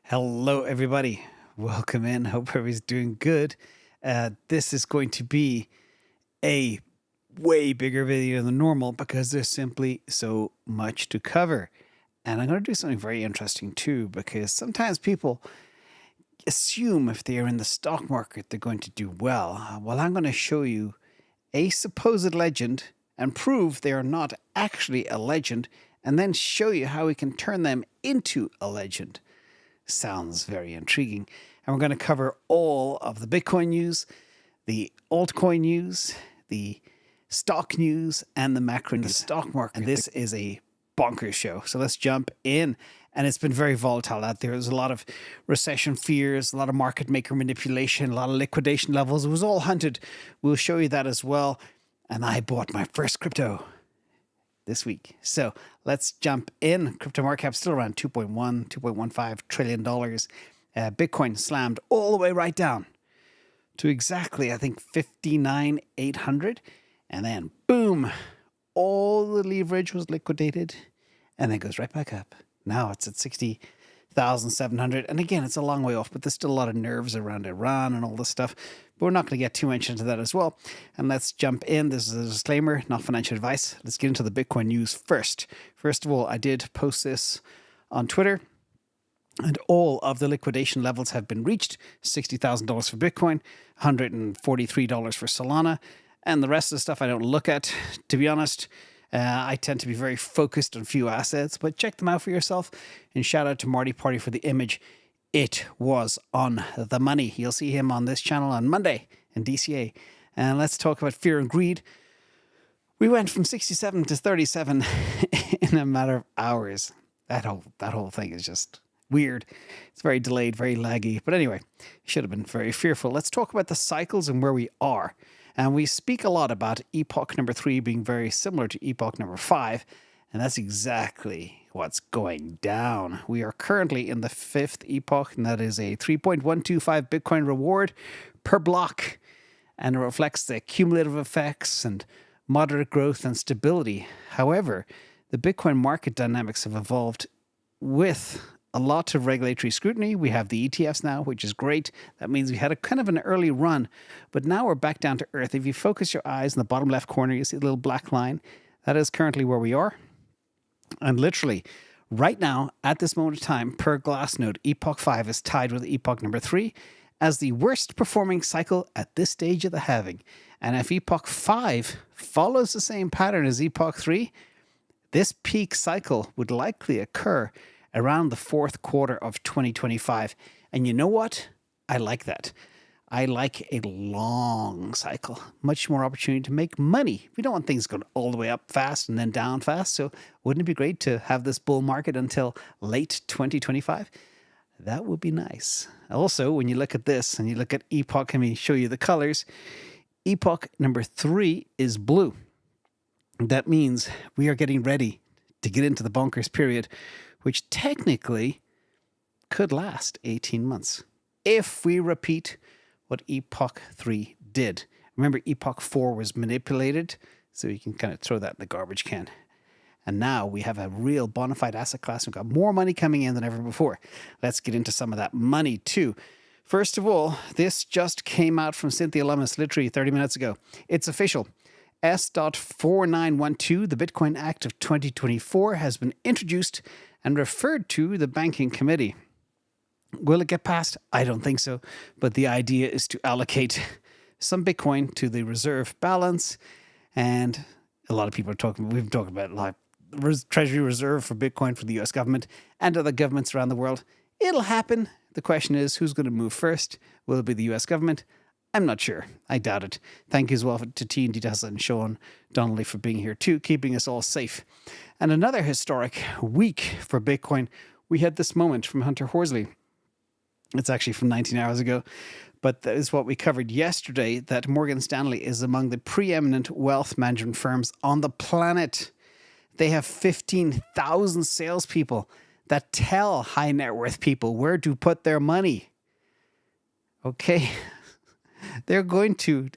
Hello, everybody. Welcome in. Hope everybody's doing good. This is going to be a way bigger video than normal because there's simply so much to cover. And I'm going to do something very interesting too, because sometimes people assume if they are in the stock market, they're going to do well. Well, I'm going to show you a supposed legend and prove they are not actually a legend, and then show you how we can turn them into a legend. Sounds very intriguing. And we're going to cover all of the Bitcoin news, the altcoin news, the stock news, and the macro news. Stock market. And this is a bonkers show. So let's jump in. And it's been very volatile out there. There's a lot of recession fears, a lot of market maker manipulation, a lot of liquidation levels. It was all hunted. We'll show you that as well. And I bought my first crypto this week. So let's jump in. Crypto market cap still around $2.15 trillion. Bitcoin slammed all the way right down to exactly, I think, 59,800. And then boom, all the leverage was liquidated and then goes right back up. Now it's at 60,700. And again, it's a long way off, but there's still a lot of nerves around Iran and all this stuff. But we're not going to get too much into that as well. And let's jump in. This is a disclaimer, not financial advice. Let's get into the Bitcoin news first. First of all, I did post this on Twitter, and all of the liquidation levels have been reached. $60,000 for Bitcoin, $143 for Solana, and the rest of the stuff I don't look at, to be honest. I tend to be very focused on few assets, but check them out for yourself. And shout out to Marty Party for the image. It was on the money. You'll see him on this channel on Monday in DCA. And let's talk about fear and greed. We went from 67 to 37 in a matter of hours. That whole thing is just weird. It's very delayed, very laggy. But anyway, should have been very fearful. Let's talk about the cycles and where we are. And we speak a lot about epoch number 3 being very similar to epoch number 5. And that's exactly what's going down. We are currently in the 5th epoch, and that is a 3.125 Bitcoin reward per block. And it reflects the cumulative effects and moderate growth and stability. However, the Bitcoin market dynamics have evolved with a lot of regulatory scrutiny. We have the ETFs now, which is great. That means we had a kind of an early run, but now we're back down to earth. If you focus your eyes in the bottom left corner, you see a little black line. That is currently where we are. And literally, right now, at this moment of time, per Glassnode, Epoch 5 is tied with Epoch number 3 as the worst performing cycle at this stage of the halving. And if Epoch 5 follows the same pattern as Epoch 3, this peak cycle would likely occur around the 4th quarter of 2025. And you know what? I like that. I like a long cycle, much more opportunity to make money. We don't want things going all the way up fast and then down fast. So wouldn't it be great to have this bull market until late 2025? That would be nice. Also, when you look at this and you look at epoch, let me show you the colors. Epoch number 3 is blue. That means we are getting ready to get into the bonkers period, which technically could last 18 months if we repeat what Epoch 3 did. Remember, Epoch 4 was manipulated, so you can kind of throw that in the garbage can. And now we have a real bona fide asset class. We've got more money coming in than ever before. Let's get into some of that money too. First of all, this just came out from Cynthia Lummis literally 30 minutes ago. It's official. S.4912, the Bitcoin Act of 2024, has been introduced and referred to the Banking Committee. Will it get passed? I don't think so. But the idea is to allocate some Bitcoin to the reserve balance. And a lot of people are talking, we've talked about like Treasury Reserve for Bitcoin for the US government and other governments around the world. It'll happen. The question is, who's going to move first? Will it be the US government? I'm not sure. I doubt it. Thank you as well to T&D Tesla and Sean Donnelly for being here too, keeping us all safe. And another historic week for Bitcoin. We had this moment from Hunter Horsley. It's actually from 19 hours ago, but that is what we covered yesterday, that Morgan Stanley is among the preeminent wealth management firms on the planet. They have 15,000 salespeople that tell high net worth people where to put their money. Okay. They're going to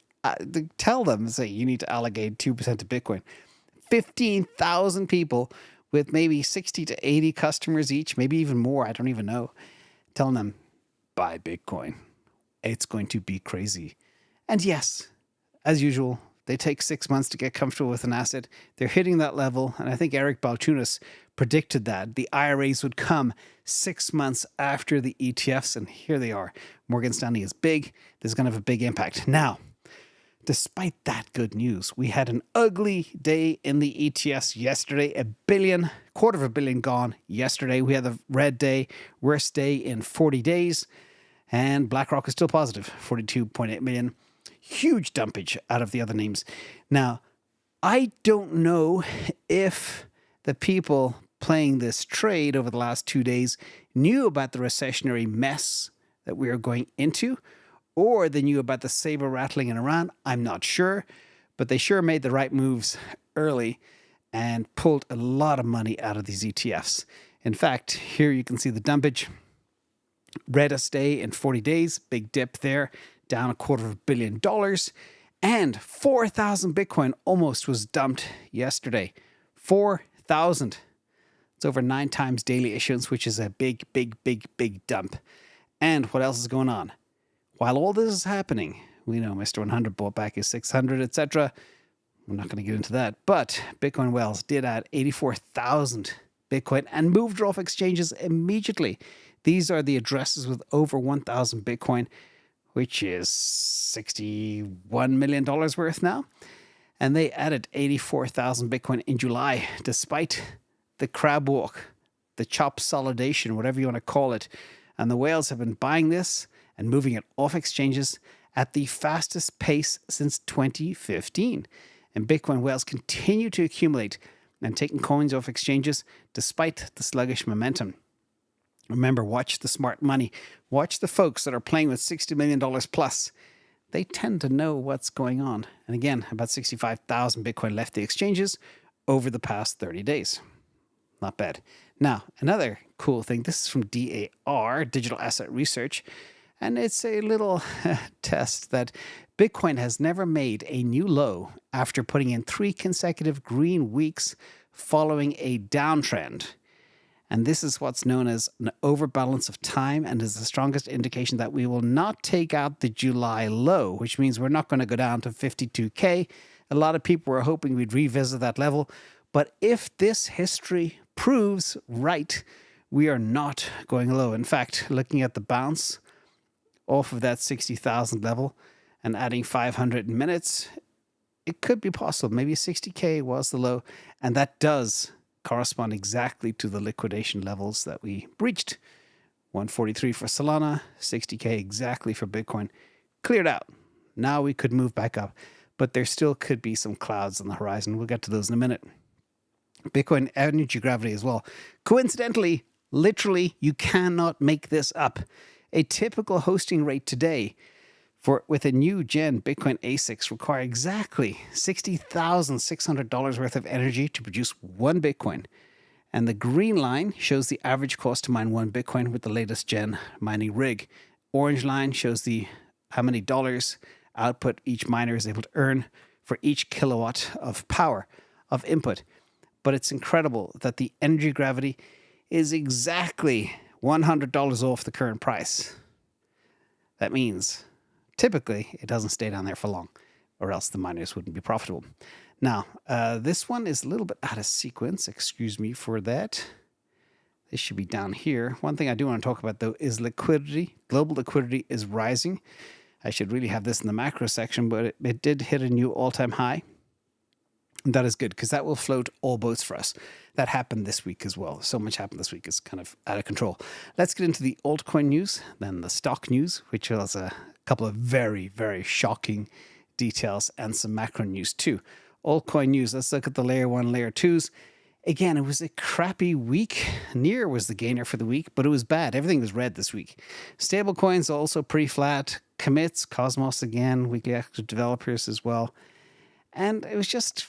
tell them, say, you need to allocate 2% to Bitcoin. 15,000 people with maybe 60 to 80 customers each, maybe even more, I don't even know. telling them, buy Bitcoin. It's going to be crazy. And yes, as usual, they take 6 months to get comfortable with an asset. They're hitting that level. And I think Eric Balchunas predicted that the IRAs would come 6 months after the ETFs. And here they are. Morgan Stanley is big. This is going to have a big impact. Now, despite that good news, we had an ugly day in the ETFs yesterday. Quarter of a billion gone yesterday. We had the red day, worst day in 40 days. And BlackRock is still positive, 42.8 million. Huge dumpage out of the other names. Now, I don't know if the people playing this trade over the last 2 days knew about the recessionary mess that we are going into, or they knew about the saber rattling in Iran. I'm not sure, but they sure made the right moves early and pulled a lot of money out of these ETFs. In fact, here you can see the dumpage. Reddest day in 40 days, big dip there, down $250 million. And 4,000 Bitcoin almost was dumped yesterday. 4,000. It's over 9 times daily issuance, which is a big, big, big, big dump. And what else is going on? While all this is happening, we know Mr. 100 bought back his 600, etc. We're not going to get into that. But Bitcoin Wells did add 84,000 Bitcoin and moved off exchanges immediately. These are the addresses with over 1,000 Bitcoin, which is $61 million worth now. And they added 84,000 Bitcoin in July, despite the crab walk, the chop solidation, whatever you want to call it. And the whales have been buying this and moving it off exchanges at the fastest pace since 2015. And Bitcoin whales continue to accumulate and taking coins off exchanges despite the sluggish momentum. Remember, watch the smart money. Watch the folks that are playing with $60 million plus. They tend to know what's going on. And again, about 65,000 Bitcoin left the exchanges over the past 30 days. Not bad. Now, another cool thing. This is from DAR, Digital Asset Research. And it's a little test that Bitcoin has never made a new low after putting in 3 consecutive green weeks following a downtrend. And this is what's known as an overbalance of time and is the strongest indication that we will not take out the July low, which means we're not going to go down to 52K. A lot of people were hoping we'd revisit that level. But if this history proves right, we are not going low. In fact, looking at the bounce off of that 60,000 level and adding 500 minutes, it could be possible. Maybe 60K was the low, and that does correspond exactly to the liquidation levels that we breached. 143 for Solana, 60K exactly for Bitcoin. Cleared out. Now we could move back up, but there still could be some clouds on the horizon. We'll get to those in a minute. Bitcoin energy gravity as well. Coincidentally, literally, you cannot make this up. A typical hosting rate today with a new gen Bitcoin ASICs require exactly $60,600 worth of energy to produce 1 Bitcoin. And the green line shows the average cost to mine 1 Bitcoin with the latest gen mining rig. Orange line shows how many dollars output each miner is able to earn for each kilowatt of power of input. But it's incredible that the energy gravity is exactly $100 off the current price. That means typically it doesn't stay down there for long, or else the miners wouldn't be profitable. Now, this one is a little bit out of sequence. Excuse me for that. This should be down here. One thing I do want to talk about, though, is liquidity. Global liquidity is rising. I should really have this in the macro section, but it did hit a new all-time high. And that is good, because that will float all boats for us. That happened this week as well. So much happened this week. It's kind of out of control. Let's get into the altcoin news, then the stock news, which has a couple of very, very shocking details and some macro news too. Altcoin news. Let's look at the layer 1, layer 2s. Again, it was a crappy week. Near was the gainer for the week, but it was bad. Everything was red this week. Stablecoins also pretty flat. Commits, Cosmos again, weekly active developers as well. And it was just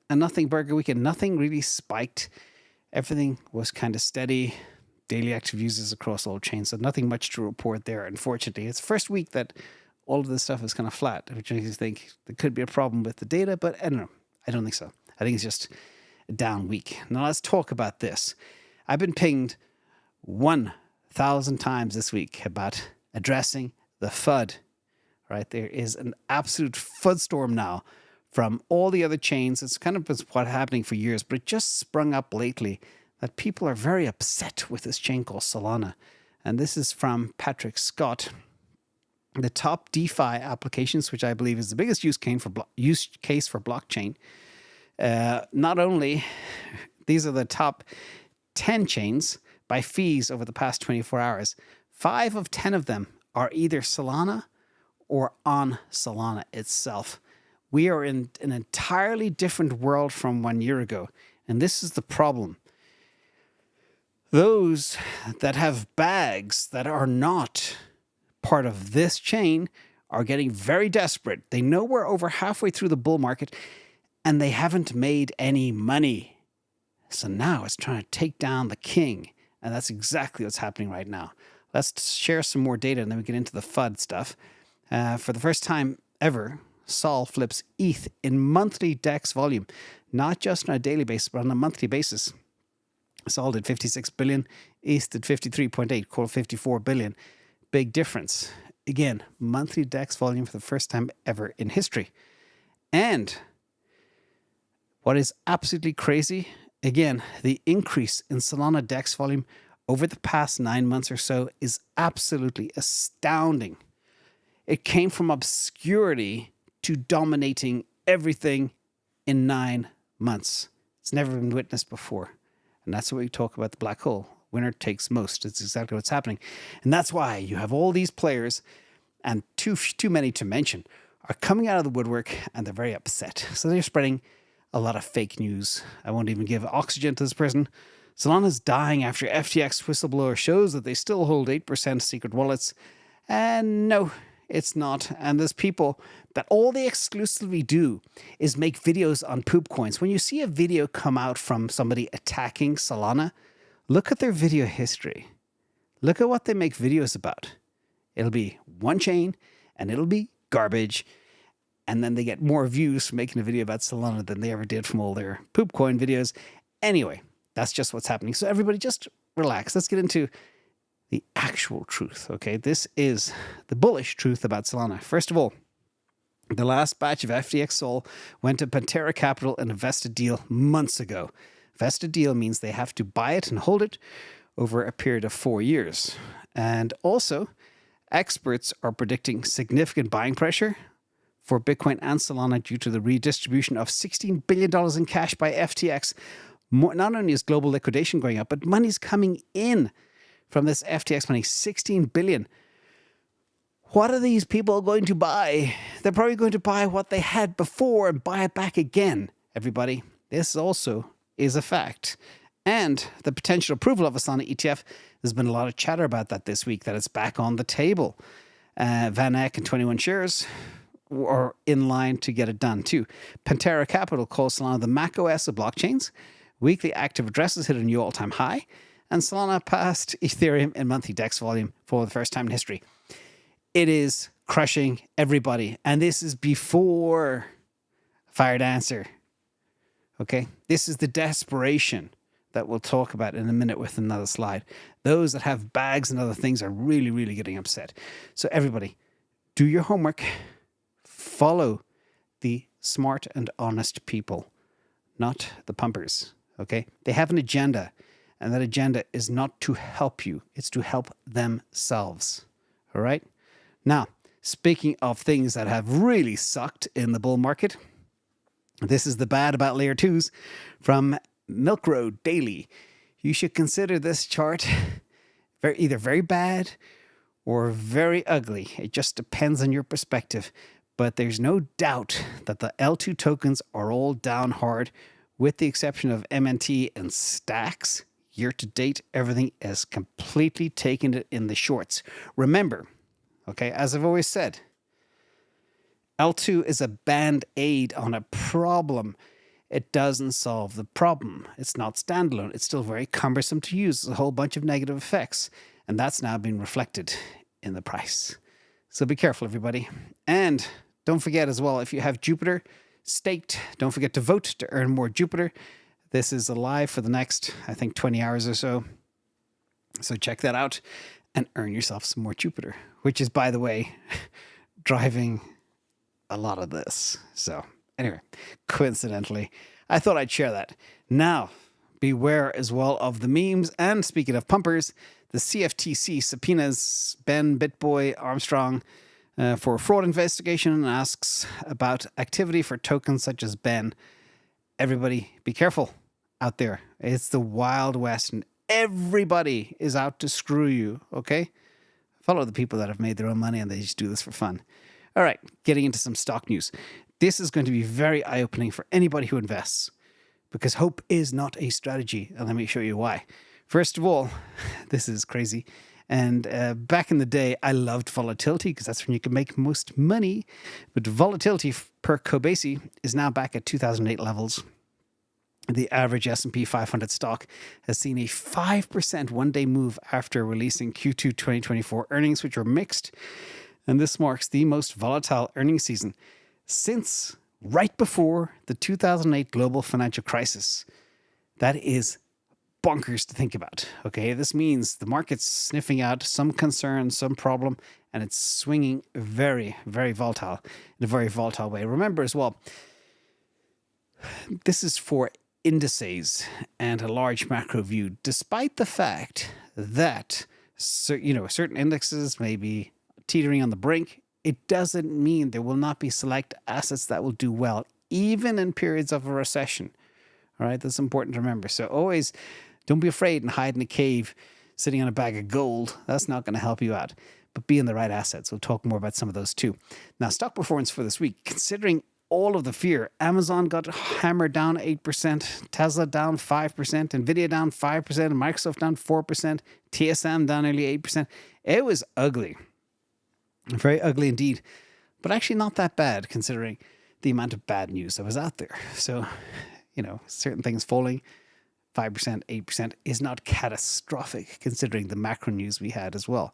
a nothing burger weekend. Nothing really spiked. Everything was kind of steady. Daily active users across all chains. So nothing much to report there, unfortunately. It's the first week that all of this stuff is kind of flat, which makes you think there could be a problem with the data, but I don't know. I don't think so. I think it's just a down week. Now let's talk about this. I've been pinged 1 1,000 times this week about addressing the FUD. Right? There is an absolute FUD storm now from all the other chains. It's kind of what's happening for years, but it just sprung up lately that people are very upset with this chain called Solana. And this is from Patrick Scott. The top DeFi applications, which I believe is the biggest use case for blockchain. Not only, these are the top 10 chains by fees over the past 24 hours. 5 of 10 of them are either Solana or on Solana itself. We are in an entirely different world from 1 year ago. And this is the problem. Those that have bags that are not part of this chain are getting very desperate. They know we're over halfway through the bull market and they haven't made any money. So now it's trying to take down the king. And that's exactly what's happening right now. Let's share some more data and then we get into the FUD stuff. For the first time ever, Sol flips ETH in monthly DEX volume, not just on a daily basis, but on a monthly basis. Sol did 56 billion, ETH did 53.8, called 54 billion. Big difference. Again, monthly DEX volume for the first time ever in history. And what is absolutely crazy, again, the increase in Solana DEX volume over the past 9 months or so is absolutely astounding. It came from obscurity to dominating everything in 9 months. It's never been witnessed before. And that's what we talk about the black hole. Winner takes most. It's exactly what's happening. And that's why you have all these players, and too many to mention, are coming out of the woodwork and they're very upset. So they're spreading a lot of fake news. I won't even give oxygen to this person. Solana's dying after FTX whistleblower shows that they still hold 8% secret wallets. And no, it's not. And there's people that all they exclusively do is make videos on poop coins. When you see a video come out from somebody attacking Solana, look at their video history. Look at what they make videos about. It'll be one chain and it'll be garbage. And then they get more views from making a video about Solana than they ever did from all their poop coin videos. Anyway, that's just what's happening. So everybody just relax. Let's get into the actual truth, okay? This is the bullish truth about Solana. First of all, the last batch of FTX Sol went to Pantera Capital and a vested deal months ago. Vested deal means they have to buy it and hold it over a period of 4 years. And also, experts are predicting significant buying pressure for Bitcoin and Solana due to the redistribution of $16 billion in cash by FTX. Not only is global liquidation going up, but money's coming in from this FTX money, 16 billion. What are these people going to buy? They're probably going to buy what they had before and buy it back again, everybody. This also is a fact. And the potential approval of a Solana ETF, there's been a lot of chatter about that this week, that it's back on the table. Van Eck and 21 shares are in line to get it done too. Pantera Capital calls Solana the macOS of blockchains. Weekly active addresses hit a new all-time high. And Solana passed Ethereum in monthly DEX volume for the first time in history. It is crushing everybody. And this is before Fire Dancer. Okay? This is the desperation that we'll talk about in a minute with another slide. Those that have bags and other things are really, really getting upset. So everybody, do your homework. Follow the smart and honest people, not the pumpers. Okay? They have an agenda. And that agenda is not to help you. It's to help themselves. All right? Now, speaking of things that have really sucked in the bull market, this is the bad about layer 2s from Milk Road Daily. You should consider this chart either very bad or very ugly. It just depends on your perspective. But there's no doubt that the L2 tokens are all down hard, with the exception of MNT and Stacks. Year to date, everything is completely taken it in the shorts. Remember, okay, as I've always said, L2 is a band-aid on a problem. It doesn't solve the problem. It's not standalone. It's still very cumbersome to use. There's a whole bunch of negative effects, and that's now being reflected in the price. So be careful, everybody. And don't forget as well, if you have Jupiter staked, don't forget to vote to earn more Jupiter. This is alive for the next, I think, 20 hours or so. So check that out and earn yourself some more Jupiter, which is, by the way, driving a lot of this. So anyway, coincidentally, I thought I'd share that. Now, beware as well of the memes. And speaking of pumpers, the CFTC subpoenas Ben, Bitboy, Armstrong for a fraud investigation and asks about activity for tokens such as Ben. Everybody, be careful out there. It's the Wild West and everybody is out to screw you, okay? Follow the people that have made their own money and they just do this for fun. All right, getting into some stock news. This is going to be very eye-opening for anybody who invests because hope is not a strategy. And let me show you why. First of all, this is crazy. And back in the day, I loved volatility because that's when you can make most money. But volatility per Kobeissi is now back at 2008 levels. The average S&P 500 stock has seen a 5% one-day move after releasing Q2 2024 earnings, which were mixed. And this marks the most volatile earnings season since right before the 2008 global financial crisis. That is bonkers to think about. Okay, this means the market's sniffing out some concern, some problem, and it's swinging very, very volatile in a very volatile way. Remember as well, this is for indices and a large macro view, despite the fact that certain indexes may be teetering on the brink. It doesn't mean there will not be select assets that will do well, even in periods of a recession. All right, that's important to remember. So always don't be afraid and hide in a cave sitting on a bag of gold. That's not going to help you out. But be in the right assets. We'll talk more about some of those too. Now, stock performance for this week, considering all of the fear. Amazon got hammered down 8%, Tesla down 5%, NVIDIA down 5%, Microsoft down 4%, TSM down nearly 8%. It was ugly. Very ugly indeed. But actually not that bad considering the amount of bad news that was out there. So, certain things falling 5%, 8% is not catastrophic considering the macro news we had as well.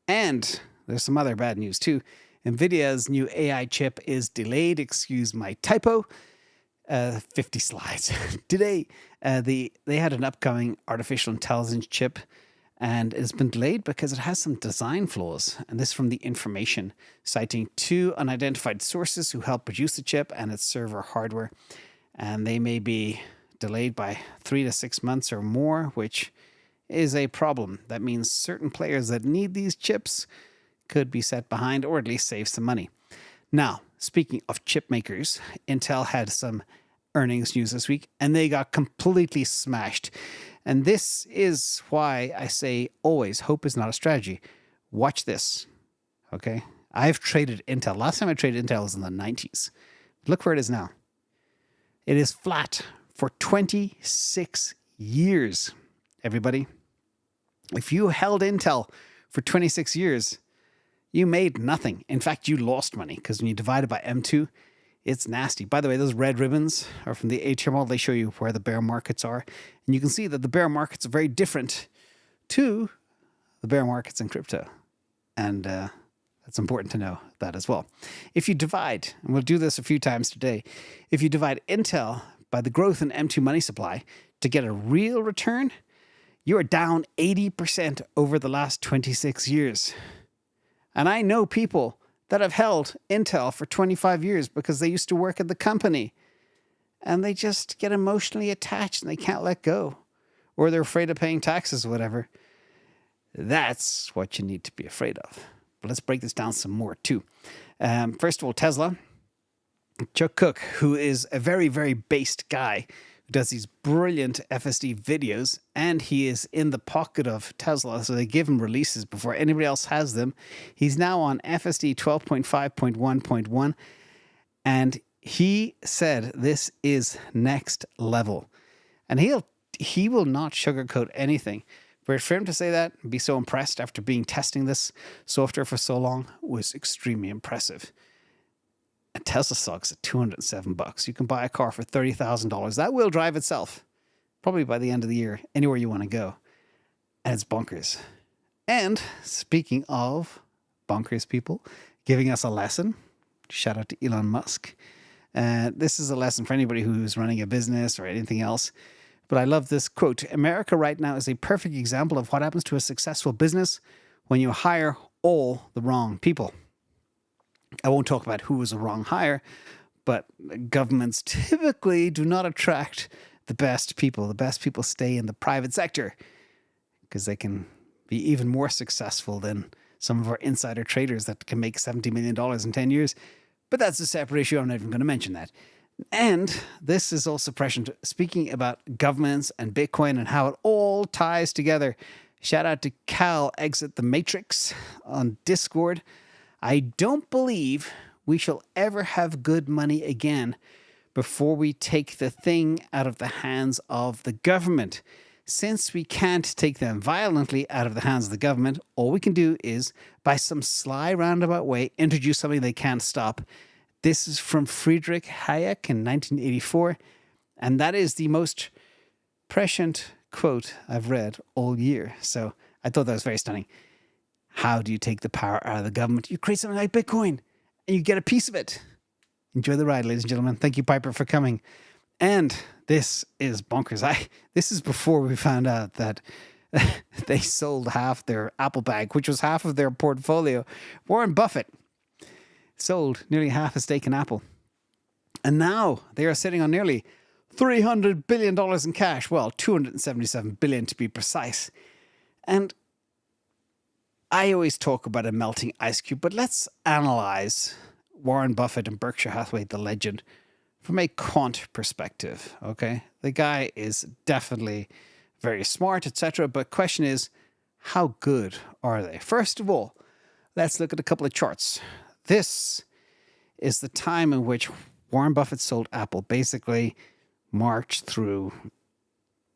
And there's some other bad news too. NVIDIA'S new AI chip is delayed. Excuse my typo. 50 slides. Today, they had an upcoming artificial intelligence chip and it's been delayed because it has some design flaws. And this from the information, citing 2 unidentified sources who helped produce the chip and its server hardware. And they may be delayed by 3 to 6 months or more, which is a problem. That means certain players that need these chips could be set behind or at least save some money. Now, speaking of chip makers, Intel had some earnings news this week and they got completely smashed. And this is why I say always hope is not a strategy. Watch this. Okay. I've traded Intel. Last time I traded Intel was in the 90s. Look where it is now. It is flat for 26 years. Everybody, if you held Intel for 26 years, you made nothing. In fact, you lost money because when you divide it by M2, it's nasty. By the way, those red ribbons are from the A-tier model. They show you where the bear markets are. And you can see that the bear markets are very different to the bear markets in crypto. And that's important to know that as well. If you divide, and we'll do this a few times today, if you divide Intel by the growth in M2 money supply to get a real return, you are down 80% over the last 26 years. And I know people that have held Intel for 25 years because they used to work at the company and they just get emotionally attached and they can't let go, or they're afraid of paying taxes or whatever. That's what you need to be afraid of. But let's break this down some more too. First of all, Tesla. Chuck Cook, who is a very, very based guy, who does these brilliant FSD videos, and he is in the pocket of Tesla, so they give him releases before anybody else has them. He's now on FSD 12.5.1.1, and he said this is next level. And he will not sugarcoat anything. For him to say that and be so impressed after testing this software for so long was extremely impressive. And Tesla stocks at $207. You can buy a car for $30,000. That will drive itself, probably by the end of the year, anywhere you want to go. And it's bonkers. And speaking of bonkers people, giving us a lesson, shout out to Elon Musk. This is a lesson for anybody who's running a business or anything else. But I love this quote. America right now is a perfect example of what happens to a successful business when you hire all the wrong people. I won't talk about who was a wrong hire, but governments typically do not attract the best people. The best people stay in the private sector because they can be even more successful than some of our insider traders that can make $70 million in 10 years. But that's a separate issue. I'm not even going to mention that. And this is also prescient. Speaking about governments and Bitcoin and how it all ties together. Shout out to KalXitMx on Discord. I don't believe we shall ever have good money again before we take the thing out of the hands of the government. Since we can't take them violently out of the hands of the government, all we can do is, by some sly roundabout way, introduce something they can't stop. This is from Friedrich Hayek in 1984, and that is the most prescient quote I've read all year. So I thought that was very stunning. How do you take the power out of the government? You create something like Bitcoin, and you get a piece of it. Enjoy the ride, ladies and gentlemen. Thank you, Piper, for coming. And this is bonkers. This is before we found out that they sold half their Apple bag, which was half of their portfolio. Warren Buffett sold nearly half a stake in Apple. And now they are sitting on nearly $300 billion in cash. Well, $277 billion to be precise. And I always talk about a melting ice cube, but let's analyze Warren Buffett and Berkshire Hathaway, the legend, from a quant perspective, okay? The guy is definitely very smart, etc. But question is, how good are they? First of all, let's look at a couple of charts. This is the time in which Warren Buffett sold Apple, basically March through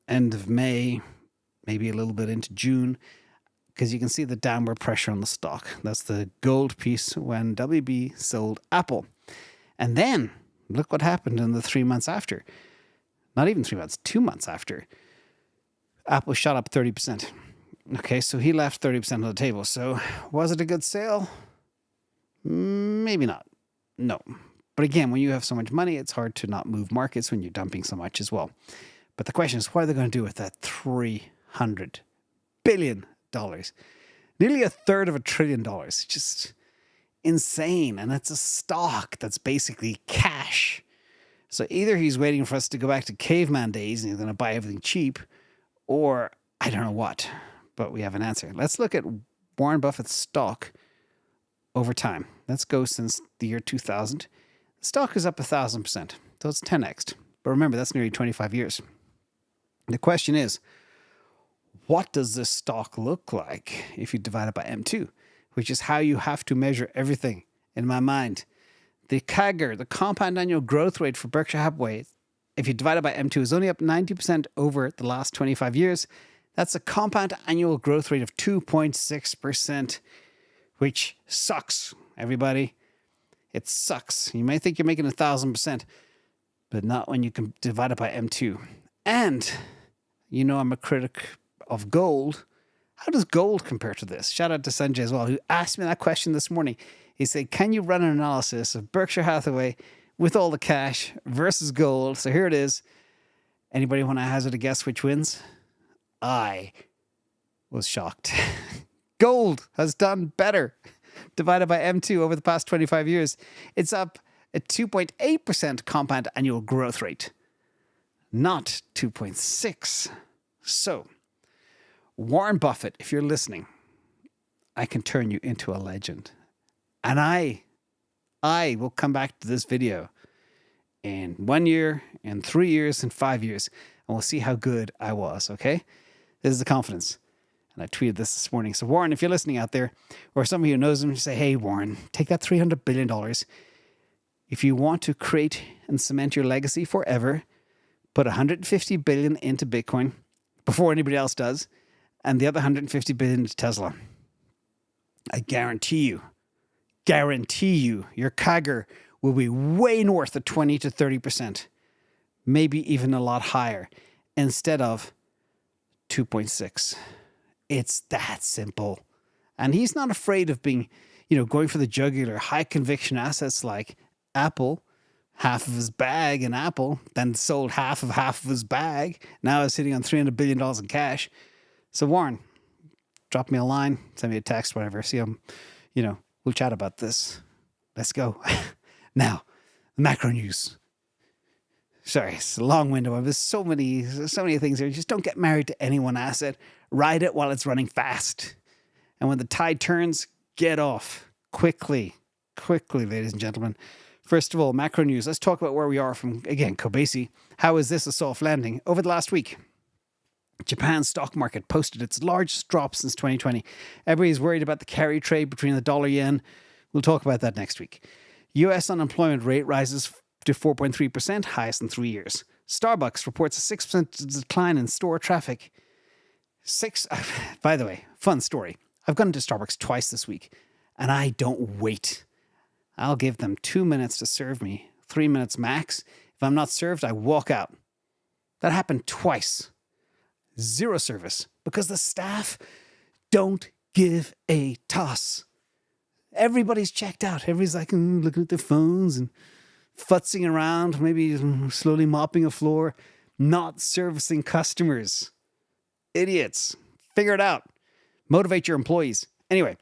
end of May, maybe a little bit into June, because you can see the downward pressure on the stock. That's the gold piece when WB sold Apple. And then look what happened in the 3 months after. Not even 3 months, 2 months after. Apple shot up 30%. Okay, so he left 30% on the table. So was it a good sale? Maybe not. No. But again, when you have so much money, it's hard to not move markets when you're dumping so much as well. But the question is, what are they going to do with that $300 billion? Nearly a third of $1 trillion. Just insane. And it's a stock that's basically cash. So either he's waiting for us to go back to caveman days and he's going to buy everything cheap, or I don't know what, but we have an answer. Let's look at Warren Buffett's stock over time. Let's go since the year 2000. The stock is up 1,000%. So it's 10x. But remember, that's nearly 25 years. The question is, what does this stock look like if you divide it by M2, which is how you have to measure everything in my mind. The CAGR, the compound annual growth rate for Berkshire Hathaway, if you divide it by M2, is only up 90% over the last 25 years. That's a compound annual growth rate of 2.6%, which sucks, everybody. It sucks. You may think you're making 1,000%, but not when you can divide it by M2. And, you know, I'm a critic of gold. How does gold compare to this? Shout out to Sanjay as well, who asked me that question this morning. He said, can you run an analysis of Berkshire Hathaway with all the cash versus gold? So here it is. Anybody want to hazard a guess which wins? I was shocked. Gold has done better. Divided by M2 over the past 25 years, it's up a 2.8% compound annual growth rate, not 2.6. So, Warren Buffett, if you're listening, I can turn you into a legend. And I will come back to this video in 1 year, in 3 years, in 5 years, and we'll see how good I was, okay? This is the confidence. And I tweeted this morning. So Warren, if you're listening out there, or somebody who knows him, say, hey, Warren, take that $300 billion. If you want to create and cement your legacy forever, put $150 billion into Bitcoin before anybody else does, and the other $150 billion into Tesla. I guarantee you, your CAGR will be way north of 20 to 30%, maybe even a lot higher, instead of 2.6. It's that simple. And he's not afraid of being, going for the jugular, high conviction assets like Apple, half of his bag in Apple, then sold half of his bag. Now is sitting on $300 billion in cash. So Warren, drop me a line, send me a text, whatever. See, we'll chat about this. Let's go. Now, the macro news. Sorry, it's a long window. There's so many things here. Just don't get married to any one asset. Ride it while it's running fast. And when the tide turns, get off quickly, ladies and gentlemen. First of all, macro news. Let's talk about where we are from, again, Kobeissi. How is this a soft landing? Over the last week, Japan's stock market posted its largest drop since 2020. Everybody's worried about the carry trade between the dollar yen. We'll talk about that next week. US unemployment rate rises to 4.3%, highest in 3 years. Starbucks reports a 6% decline in store traffic. By the way, fun story. I've gone to Starbucks twice this week, and I don't wait. I'll give them 2 minutes to serve me, 3 minutes max. If I'm not served, I walk out. That happened twice. Zero service, because the staff don't give a toss. Everybody's checked out. Everybody's like looking at their phones and futzing around, maybe slowly mopping a floor, not servicing customers. Idiots. Figure it out. Motivate your employees. Anyway,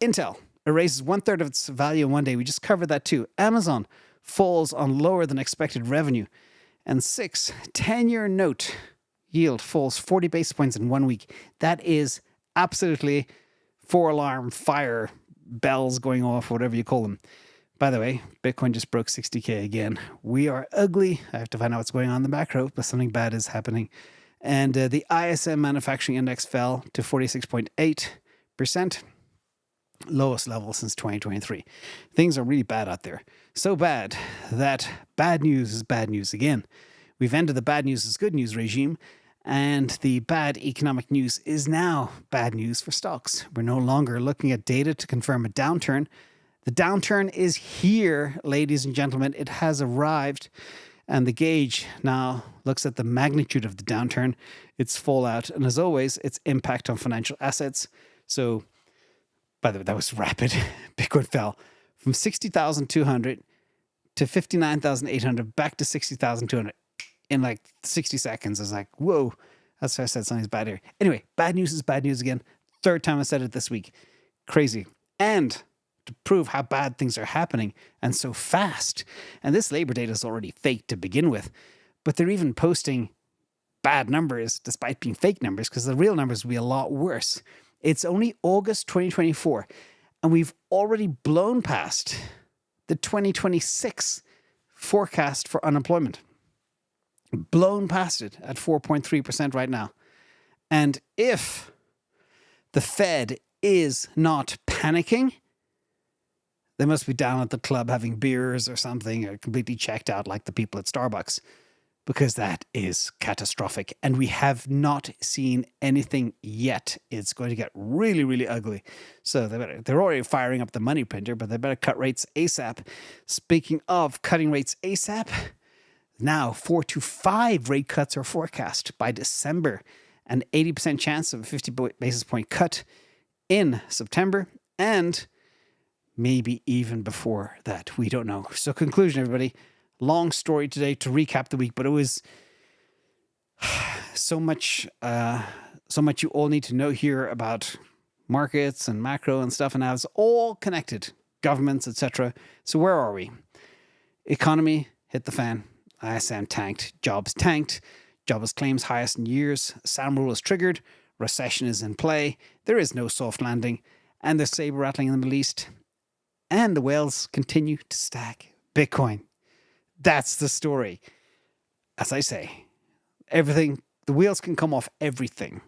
Intel erases 1/3 of its value in one day. We just covered that too. Amazon falls on lower than expected revenue. And 10-year note yield falls 40 basis points in 1 week. That is absolutely 4-alarm fire bells going off, whatever you call them. By the way, Bitcoin just broke 60K again. We are ugly. I have to find out what's going on in the macro, but something bad is happening. And the ISM manufacturing index fell to 46.8%, lowest level since 2023. Things are really bad out there. So bad that bad news is bad news again. We've ended the bad news is good news regime, and the bad economic news is now bad news for stocks. We're no longer looking at data to confirm a downturn. The downturn is here, ladies and gentlemen. It has arrived, and the gauge now looks at the magnitude of the downturn, its fallout, and as always, its impact on financial assets. So, by the way, that was rapid. Bitcoin fell from 60,200 to 59,800, back to 60,200 in like 60 seconds. I was like, whoa, that's why I said something's bad here. Anyway, bad news is bad news again. Third time I said it this week. Crazy. And to prove how bad things are happening and so fast. And this labor data is already fake to begin with, but they're even posting bad numbers despite being fake numbers, because the real numbers will be a lot worse. It's only August 2024, and we've already blown past the 2026 forecast for unemployment. Blown past it at 4.3% right now. And if the Fed is not panicking, they must be down at the club having beers or something, or completely checked out like the people at Starbucks, because that is catastrophic. And we have not seen anything yet. It's going to get really, really ugly. So they're already firing up the money printer, but they better cut rates ASAP. Speaking of cutting rates ASAP, now 4 to 5 rate cuts are forecast by December, an 80% chance of a 50 basis point cut in September, and maybe even before that. We don't know. So conclusion, everybody. Long story today to recap the week, but it was so much you all need to know here about markets and macro and stuff, and now it's all connected. Governments, etc. So where are we? Economy hit the fan. ISM tanked. Jobs tanked. Jobless claims highest in years. SAM rule is triggered. Recession is in play. There is no soft landing. And there's saber rattling in the Middle East. And the whales continue to stack Bitcoin. That's the story. As I say, everything, the wheels can come off everything.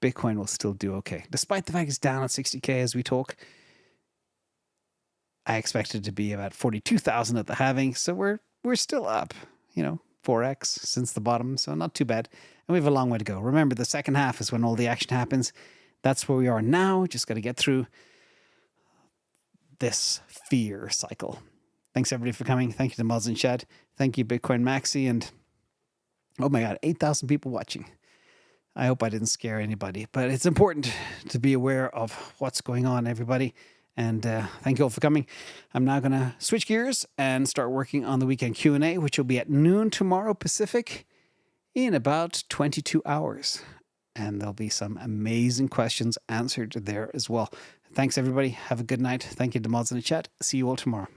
Bitcoin will still do okay. Despite the fact it's down at 60K as we talk. I expect it to be about 42,000 at the halving. So we're still up, 4x since the bottom. So not too bad. And we have a long way to go. Remember, the second half is when all the action happens. That's where we are now. Just got to get through this fear cycle. Thanks everybody for coming. Thank you to Mods and Chat. Thank you, Bitcoin Maxi. And oh my God, 8,000 people watching. I hope I didn't scare anybody, but it's important to be aware of what's going on, everybody. And thank you all for coming. I'm now going to switch gears and start working on the weekend Q&A, which will be at noon tomorrow Pacific in about 22 hours. And there'll be some amazing questions answered there as well. Thanks, everybody. Have a good night. Thank you to the mods in the chat. See you all tomorrow.